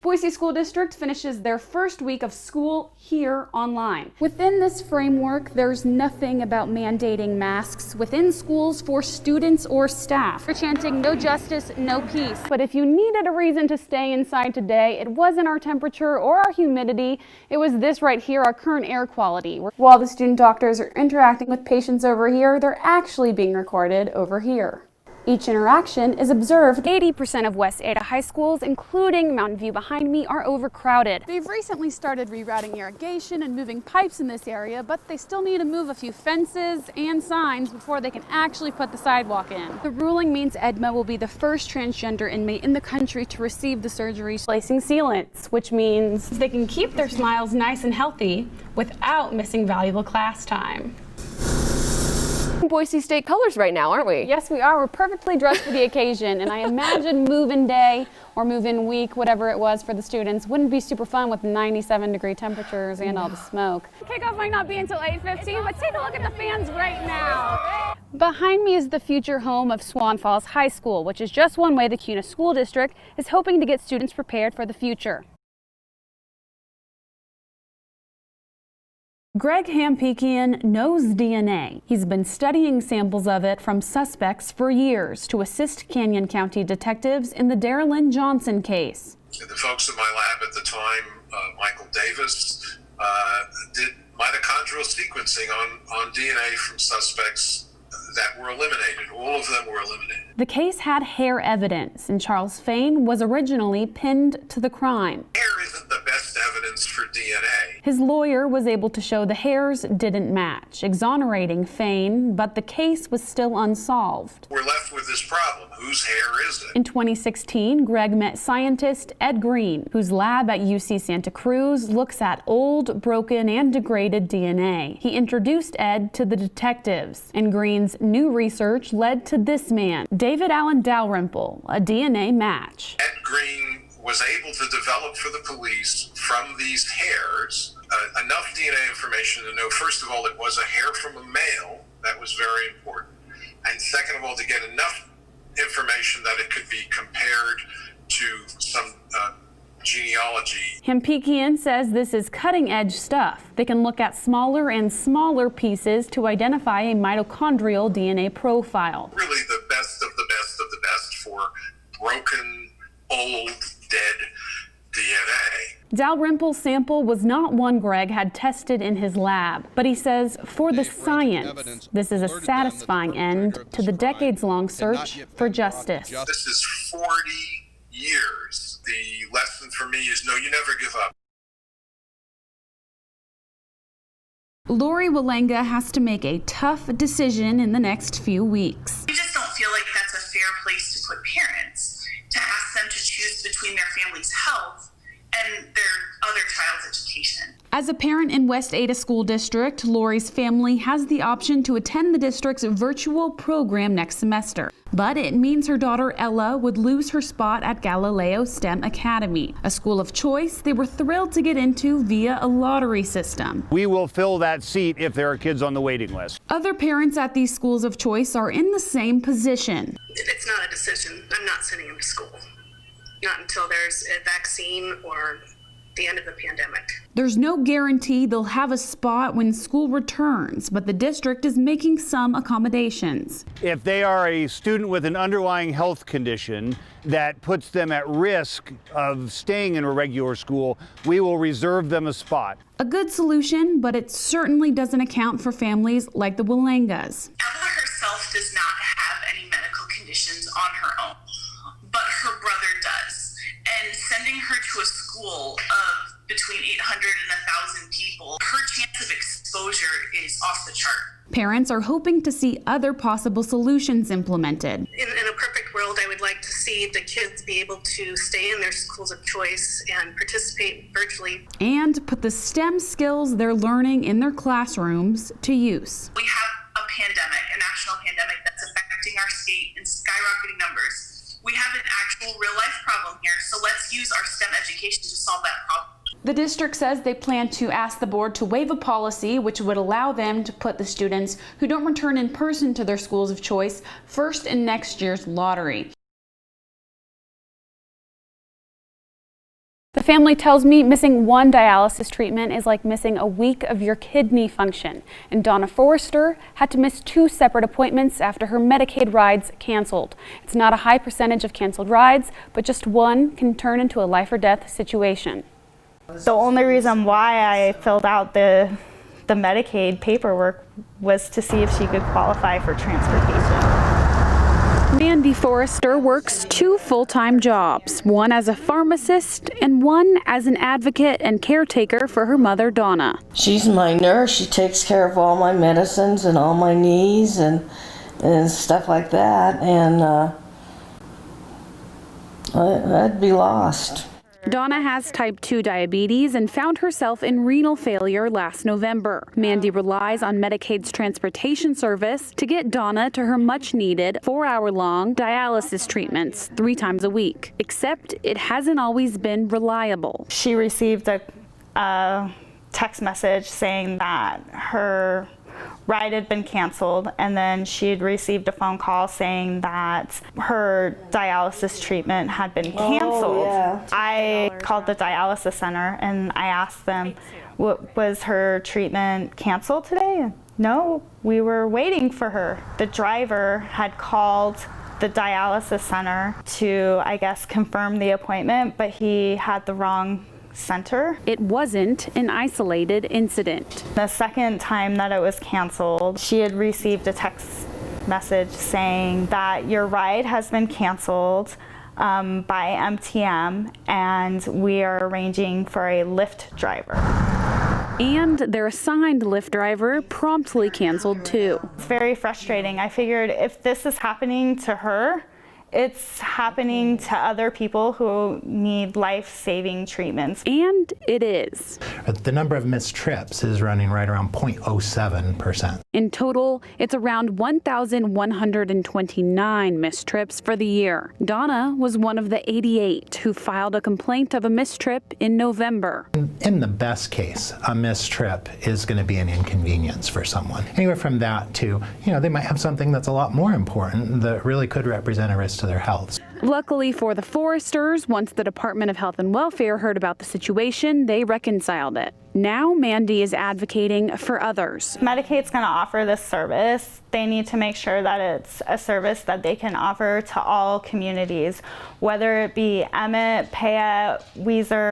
Boise School District finishes their first week of school here online. Within this framework, there's nothing about mandating masks within schools for students or staff. They're chanting no justice, no peace. But if you needed a reason to stay inside today, it wasn't our temperature or our humidity. It was this right here, our current air quality. While the student doctors are interacting with patients over here, they're actually being recorded over here. Each interaction is observed. 80% of West Ada high schools, including Mountain View behind me, are overcrowded. They've recently started rerouting irrigation and moving pipes in this area, but they still need to move a few fences and signs before they can actually put the sidewalk in. The ruling means Edma will be the first transgender inmate in the country to receive the surgery placing sealants, which means they can keep their smiles nice and healthy without missing valuable class time. Boise State colors right now, aren't we? Yes, we are. We're perfectly dressed for the occasion, and I imagine move-in day or move-in week, whatever it was for the students, wouldn't be super fun with 97-degree temperatures and all the smoke. Kickoff might not be until 8:15, but take a look at the fans right now. Behind me is the future home of Swan Falls High School, which is just one way the Kuna School District is hoping to get students prepared for the future. Greg Hampikian knows DNA. He's been studying samples of it from suspects for years to assist Canyon County detectives in the Darylyn Johnson case. The folks in my lab at the time, Michael Davis, did mitochondrial sequencing on DNA from suspects that were eliminated. All of them were eliminated. The case had hair evidence, and Charles Fain was originally pinned to the crime. Hair isn't the best evidence for DNA. His lawyer was able to show the hairs didn't match, exonerating Fain, but the case was still unsolved. We're left with this problem. Whose hair is it? In 2016, Greg met scientist Ed Green, whose lab at UC Santa Cruz looks at old, broken, and degraded DNA. He introduced Ed to the detectives, and Green's new research led to this man, David Allen Dalrymple, a DNA match. Ed Green was able to develop for the police from these hairs enough DNA information to know, first of all, it was a hair from a male. That was very important. And second of all, to get enough information that it could be compared to some genealogy. Hampikian says this is cutting-edge stuff. They can look at smaller and smaller pieces to identify a mitochondrial DNA profile. Really the best of the best of the best for broken, old, dead DNA. Dalrymple's sample was not one Greg had tested in his lab, but he says for the science, this is a satisfying end to the decades-long search for justice. This is 40 years. The lesson for me is no, you never give up. Lori Walenga has to make a tough decision in the next few weeks. We just don't feel like that's a fair place to put parents, to ask them to choose between their family's health and their other child's education. As a parent in West Ada School District, Lori's family has the option to attend the district's virtual program next semester. But it means her daughter Ella would lose her spot at Galileo STEM Academy, a school of choice they were thrilled to get into via a lottery system. We will fill that seat if there are kids on the waiting list. Other parents at these schools of choice are in the same position. It's not a decision. I'm not sending him to school. Not until there's a vaccine or the end of the pandemic. There's no guarantee they'll have a spot when school returns, but the district is making some accommodations. If they are a student with an underlying health condition that puts them at risk of staying in a regular school, we will reserve them a spot. A good solution, but it certainly doesn't account for families like the Walengas. Ella herself does not have any medical conditions on her own, but her brother does. And sending her to a school of between 800 and 1,000 people, her chance of exposure is off the chart. Parents are hoping to see other possible solutions implemented. In a perfect world, I would like to see the kids be able to stay in their schools of choice and participate virtually. And put the STEM skills they're learning in their classrooms to use. We have a pandemic, a national pandemic that's affecting our state in skyrocketing numbers. We have an actual real-life problem here, so let's use our STEM education to solve that problem. The district says they plan to ask the board to waive a policy which would allow them to put the students who don't return in person to their schools of choice first in next year's lottery. The family tells me missing one dialysis treatment is like missing a week of your kidney function. And Donna Forrester had to miss 2 separate appointments after her Medicaid rides canceled. It's not a high percentage of canceled rides, but just one can turn into a life or death situation. The only reason why I filled out the Medicaid paperwork was to see if she could qualify for transportation. Mandy Forrester works 2 full-time jobs, one as a pharmacist and one as an advocate and caretaker for her mother, Donna. She's my nurse. She takes care of all my medicines and all my needs and stuff like that. And I'd be lost. Donna has type 2 diabetes and found herself in renal failure last November. Mandy relies on Medicaid's transportation service to get Donna to her much-needed 4-hour-long dialysis treatments 3 times a week. Except it hasn't always been reliable. She received a text message saying that her ride had been canceled, and then she had received a phone call saying that her dialysis treatment had been canceled. Yeah. I called the dialysis center and I asked them, was her treatment canceled today? No, we were waiting for her. The driver had called the dialysis center to, I guess, confirm the appointment, but he had the wrong center. It wasn't an isolated incident. The second time that it was canceled, she had received a text message saying that your ride has been canceled by MTM and we are arranging for a Lyft driver. And their assigned Lyft driver promptly canceled too. It's very frustrating. I figured if this is happening to her, it's happening to other people who need life-saving treatments. And it is. The number of missed trips is running right around 0.07%. In total, it's around 1,129 missed trips for the year. Donna was one of the 88 who filed a complaint of a missed trip in November. In the best case, a missed trip is going to be an inconvenience for someone. Anywhere from that to, they might have something that's a lot more important that really could represent a risk to their health. Luckily for the Forresters, once the Department of Health and Welfare heard about the situation, they reconciled it. Now Mandy is advocating for others. Medicaid's going to offer this service. They need to make sure that it's a service that they can offer to all communities, whether it be Emmett, Payette, Weiser,